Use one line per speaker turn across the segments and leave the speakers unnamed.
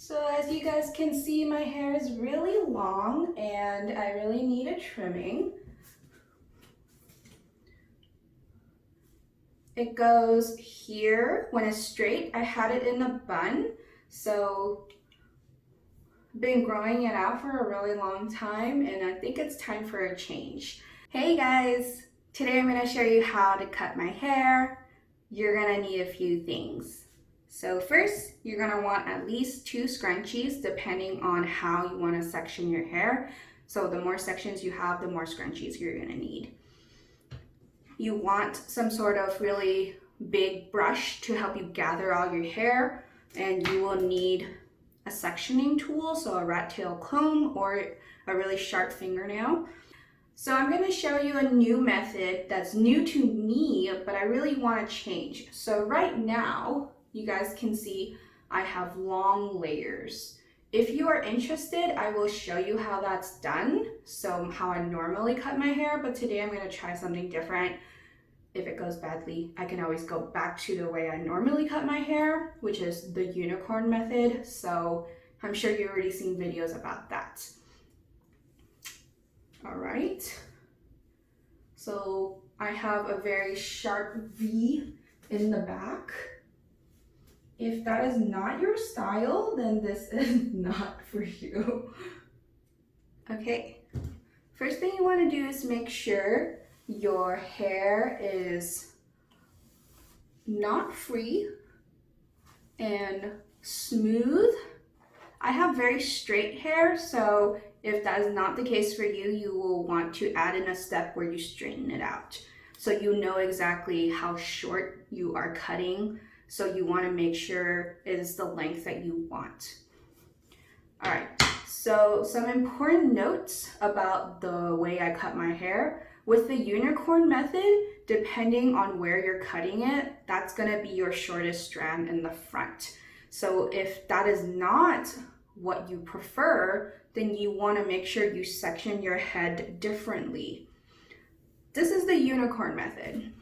So as you guys can see, my hair is really long and I really need a trimming. It goes here when it's straight. I had it in a bun, so I've been growing it out for a really long time and I think it's time for a change. Hey guys, today I'm going to show you how to cut my hair. You're going to need a few things. So first, you're going to want at least 2 scrunchies depending on how you want to section your hair. So the more sections you have, the more scrunchies you're going to need. You want some sort of really big brush to help you gather all your hair, and you will need a sectioning tool, so a rat tail comb or a really sharp fingernail. So I'm going to show you a new method that's new to me, but I really want to change. So right now, you guys can see I have long layers. If you are interested, I will show you how that's done, so how I normally cut my hair, but today I'm going to try something different. If it goes badly, I can always go back to the way I normally cut my hair, which is the unicorn method, so I'm sure you've already seen videos about that. All right, so I have a very sharp V in the back. If that is not your style, then this is not for you. Okay, first thing you want to do is make sure your hair is not free and smooth. I have very straight hair, so if that is not the case for you, you will want to add in a step where you straighten it out. So you know exactly how short you are cutting. So you want to make sure it is the length that you want. All right, so some important notes about the way I cut my hair. With the unicorn method, depending on where you're cutting it, that's going to be your shortest strand in the front. So if that is not what you prefer, then you want to make sure you section your head differently. This is the unicorn method.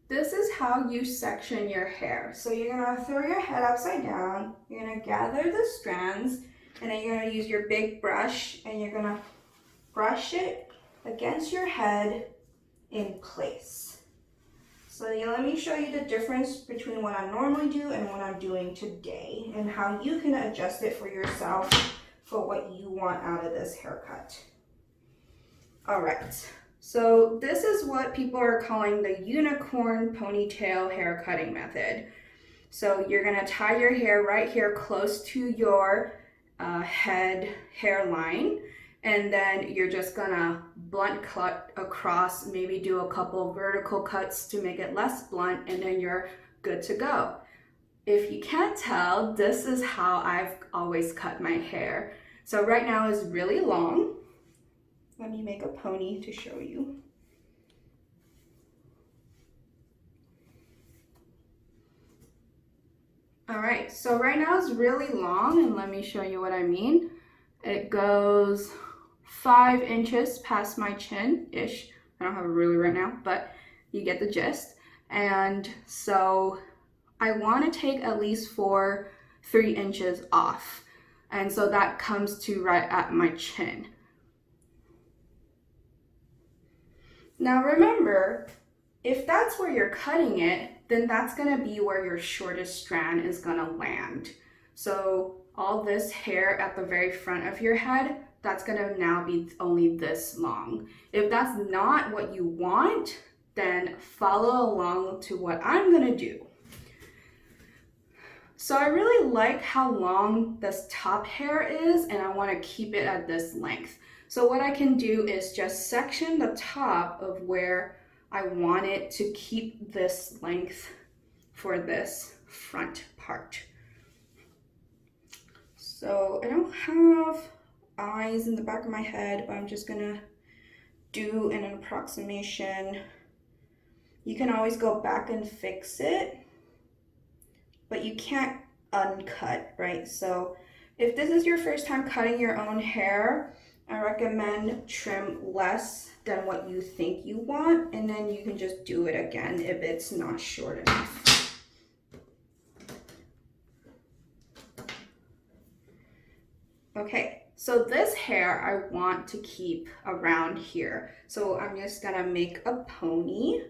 This is how you section your hair. So you're gonna throw your head upside down, you're gonna gather the strands, and then you're gonna use your big brush and you're gonna brush it against your head in place. So let me show you the difference between what I normally do and what I'm doing today and how you can adjust it for yourself for what you want out of this haircut. All right. So this is what people are calling the unicorn ponytail hair cutting method. So you're going to tie your hair right here close to your head hairline, and then you're just going to blunt cut across, maybe do a couple vertical cuts to make it less blunt, and then you're good to go. If you can't tell, this is how I've always cut my hair. So right now is really long. Let me make a pony to show you. All right, so right now it's really long, and let me show you what I mean. It goes 5 inches past my chin-ish. I don't have a ruler right now, but you get the gist. And so I want to take at least 3 inches off. And so that comes to right at my chin. Now remember, if that's where you're cutting it, then that's going to be where your shortest strand is going to land. So all this hair at the very front of your head, that's going to now be only this long. If that's not what you want, then follow along to what I'm going to do. So I really like how long this top hair is, and I want to keep it at this length. So what I can do is just section the top of where I want it to keep this length for this front part. So I don't have eyes in the back of my head, but I'm just gonna do an approximation. You can always go back and fix it, but you can't uncut, right? So if this is your first time cutting your own hair, I recommend trim less than what you think you want, and then you can just do it again if it's not short enough. Okay, so this hair I want to keep around here. So I'm just gonna make a pony.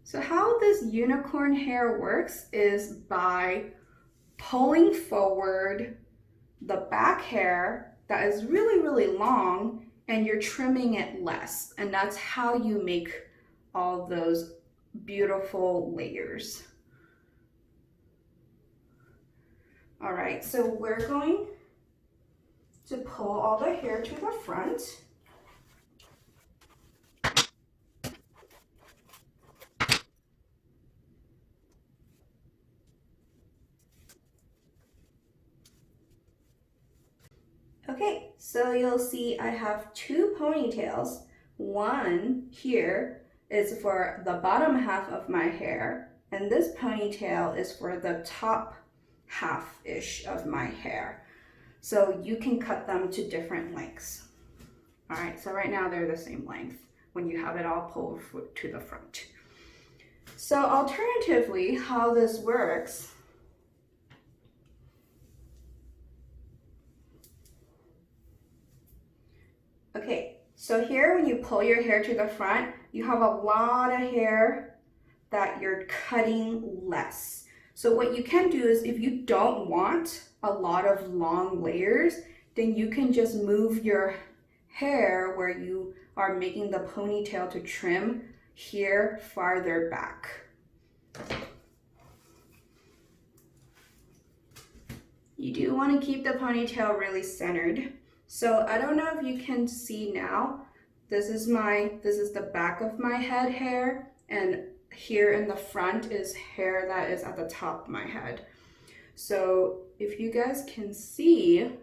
So how this unicorn hair works is by pulling forward the back hair that is really, really long, and you're trimming it less. And that's how you make all those beautiful layers. All right, so we're going to pull all the hair to the front. Okay, so you'll see I have two ponytails. One here is for the bottom half of my hair, and this ponytail is for the top half-ish of my hair. So you can cut them to different lengths. All right, so right now they're the same length when you have it all pulled to the front. So alternatively, how this works, okay, so here when you pull your hair to the front, you have a lot of hair that you're cutting less. So what you can do is if you don't want a lot of long layers, then you can just move your hair where you are making the ponytail to trim here farther back. You do want to keep the ponytail really centered. So I don't know if you can see now, this is the back of my head hair, and here in the front is hair that is at the top of my head. So if you guys can see,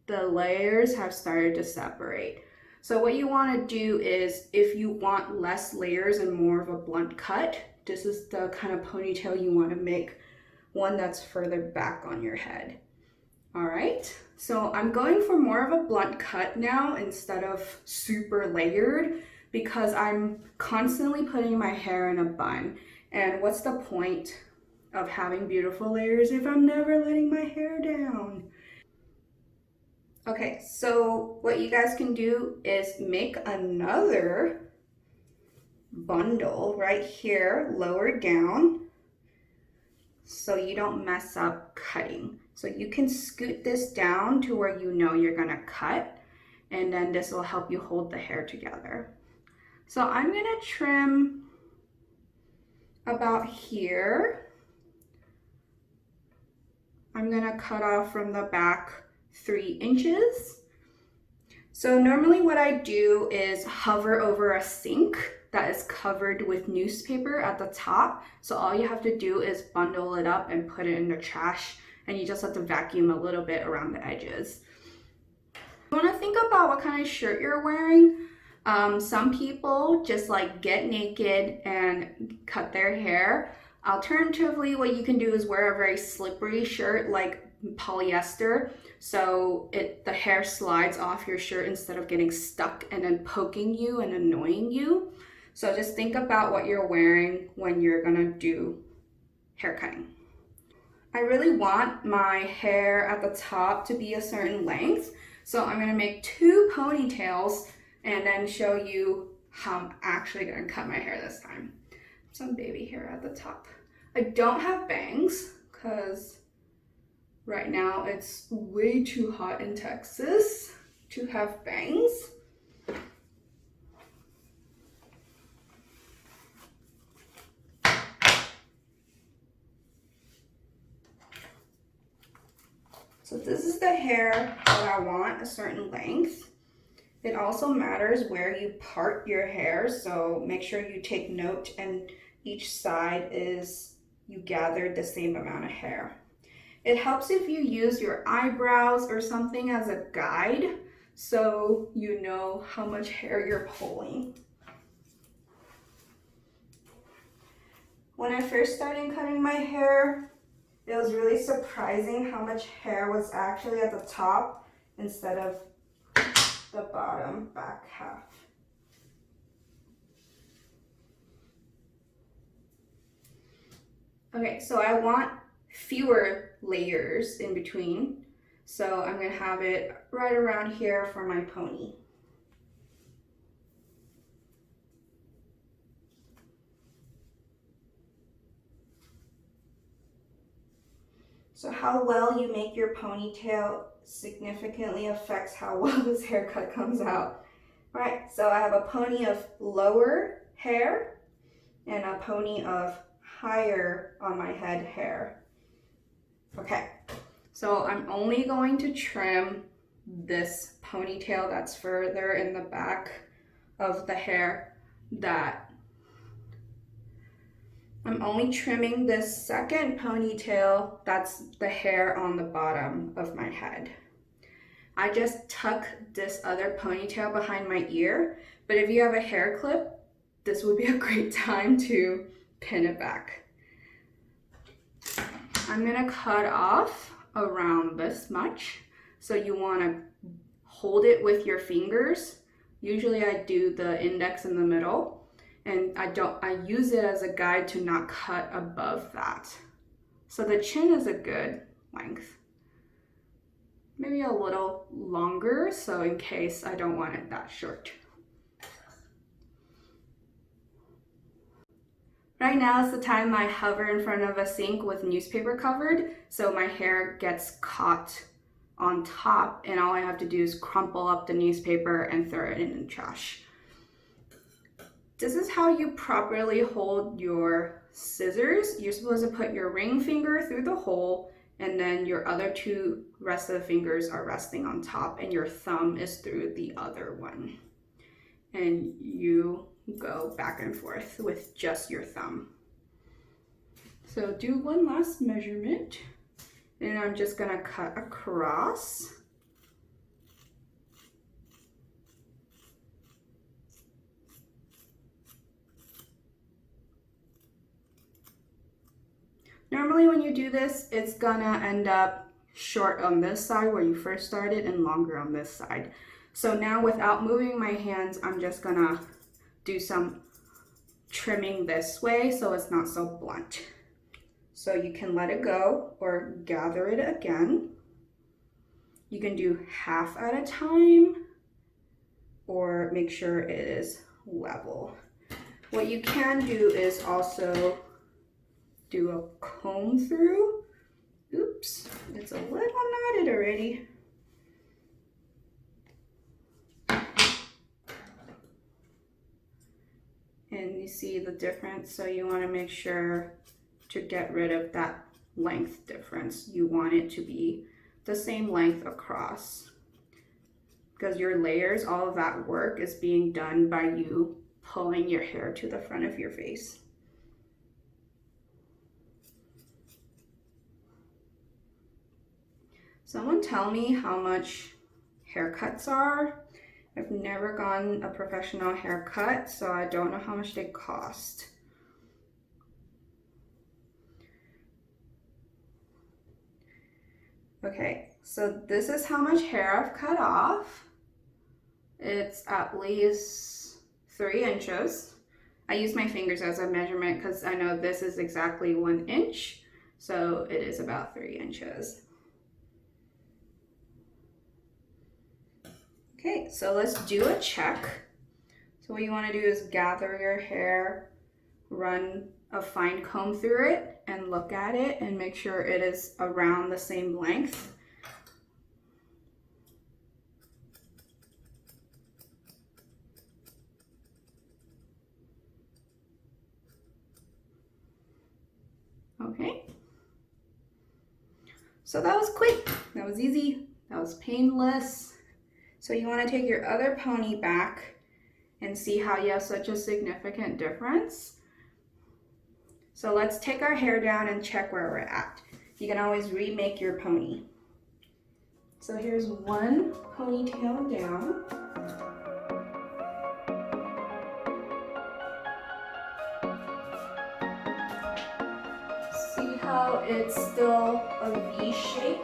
the layers have started to separate. So what you want to do is, if you want less layers and more of a blunt cut, this is the kind of ponytail you want to make, one that's further back on your head. All right, so I'm going for more of a blunt cut now instead of super layered, because I'm constantly putting my hair in a bun. And what's the point of having beautiful layers if I'm never letting my hair down? Okay, so what you guys can do is make another bundle right here, lower down, so you don't mess up cutting. So you can scoot this down to where you know you're gonna cut, and then this will help you hold the hair together. So I'm gonna trim about here. I'm gonna cut off from the back 3 inches. So normally what I do is hover over a sink that is covered with newspaper at the top. So all you have to do is bundle it up and put it in the trash, and you just have to vacuum a little bit around the edges. You wanna think about what kind of shirt you're wearing. Some people just like get naked and cut their hair. Alternatively, what you can do is wear a very slippery shirt like polyester, so the hair slides off your shirt instead of getting stuck and then poking you and annoying you. So just think about what you're wearing when you're gonna do hair cutting. I really want my hair at the top to be a certain length, so I'm gonna make 2 ponytails and then show you how I'm actually gonna cut my hair this time. Some baby hair at the top. I don't have bangs because right now it's way too hot in Texas to have bangs. So this is the hair that I want, a certain length. It also matters where you part your hair, so make sure you take note and each side is you gathered the same amount of hair. It helps if you use your eyebrows or something as a guide, so you know how much hair you're pulling. When I first started cutting my hair, it was really surprising how much hair was actually at the top instead of the bottom back half. Okay, so I want fewer layers in between. So I'm gonna have it right around here for my pony. So how well you make your ponytail significantly affects how well this haircut comes out. All right, so I have a pony of lower hair and a pony of higher on my head hair. Okay, so I'm only going to trim this ponytail that's further in the back of the hair. I'm only trimming this second ponytail, that's the hair on the bottom of my head. I just tuck this other ponytail behind my ear, but if you have a hair clip, this would be a great time to pin it back. I'm gonna cut off around this much. So you wanna hold it with your fingers. Usually I do the index in the middle, and I use it as a guide to not cut above that. So the chin is a good length. Maybe a little longer, so in case I don't want it that short. Right now is the time I hover in front of a sink with newspaper covered, so my hair gets caught on top, and all I have to do is crumple up the newspaper and throw it in the trash. This is how you properly hold your scissors. You're supposed to put your ring finger through the hole, and then your other two rest of the fingers are resting on top, and your thumb is through the other one. And you go back and forth with just your thumb. So do one last measurement, and I'm just gonna cut across. Normally when you do this, it's gonna end up short on this side where you first started and longer on this side. So now without moving my hands, I'm just gonna do some trimming this way so it's not so blunt. So you can let it go or gather it again. You can do half at a time or make sure it is level. What you can do is also do a comb through. Oops, it's a little knotted already. And you see the difference, so you want to make sure to get rid of that length difference. You want it to be the same length across, because your layers, all of that work is being done by you pulling your hair to the front of your face. Someone tell me how much haircuts are. I've never gotten a professional haircut, so I don't know how much they cost. Okay, so this is how much hair I've cut off. It's at least 3 inches. I use my fingers as a measurement because I know this is exactly 1 inch, so it is about 3 inches. Okay, so let's do a check. So what you want to do is gather your hair, run a fine comb through it, and look at it and make sure it is around the same length. Okay. So that was quick, that was easy, that was painless. So you want to take your other pony back and see how you have such a significant difference. So let's take our hair down and check where we're at. You can always remake your pony. So here's one ponytail down. See how it's still a V shape?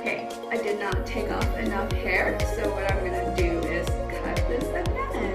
Okay, I did not take off enough hair, so what I'm gonna do is cut this again.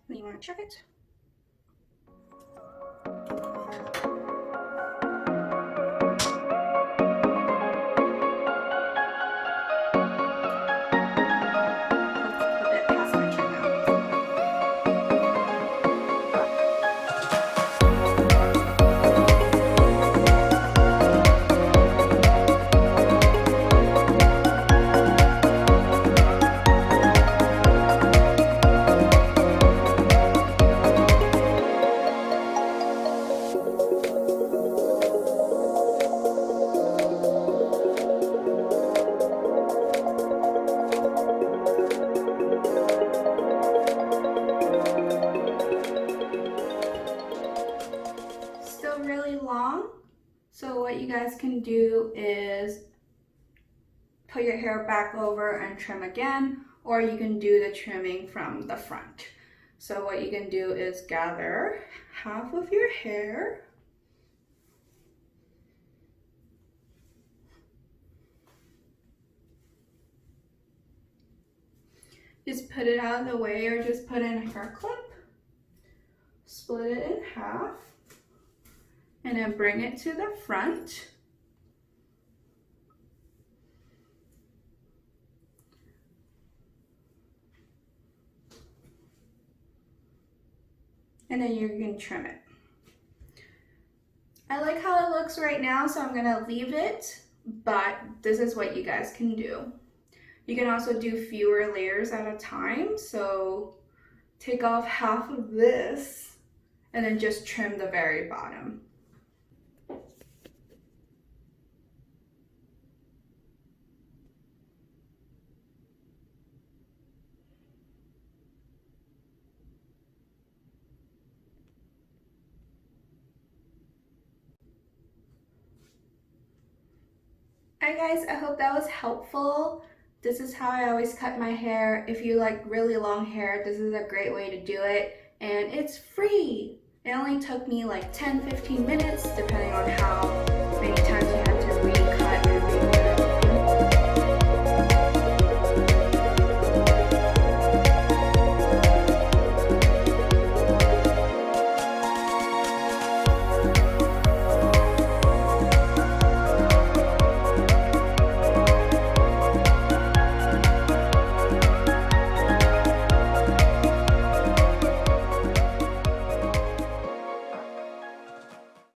You want to check it? Really long, so what you guys can do is put your hair back over and trim again, or you can do the trimming from the front. So what you can do is gather half of your hair, just put it out of the way, or just put in a hair clip, split it in half, and then bring it to the front. And then you can trim it. I like how it looks right now, so I'm gonna leave it, but this is what you guys can do. You can also do fewer layers at a time, so take off half of this and then just trim the very bottom. Alright guys, I hope that was helpful. This is how I always cut my hair. If you like really long hair, this is a great way to do it, and it's free. It only took me like 10-15 minutes depending on how many times you have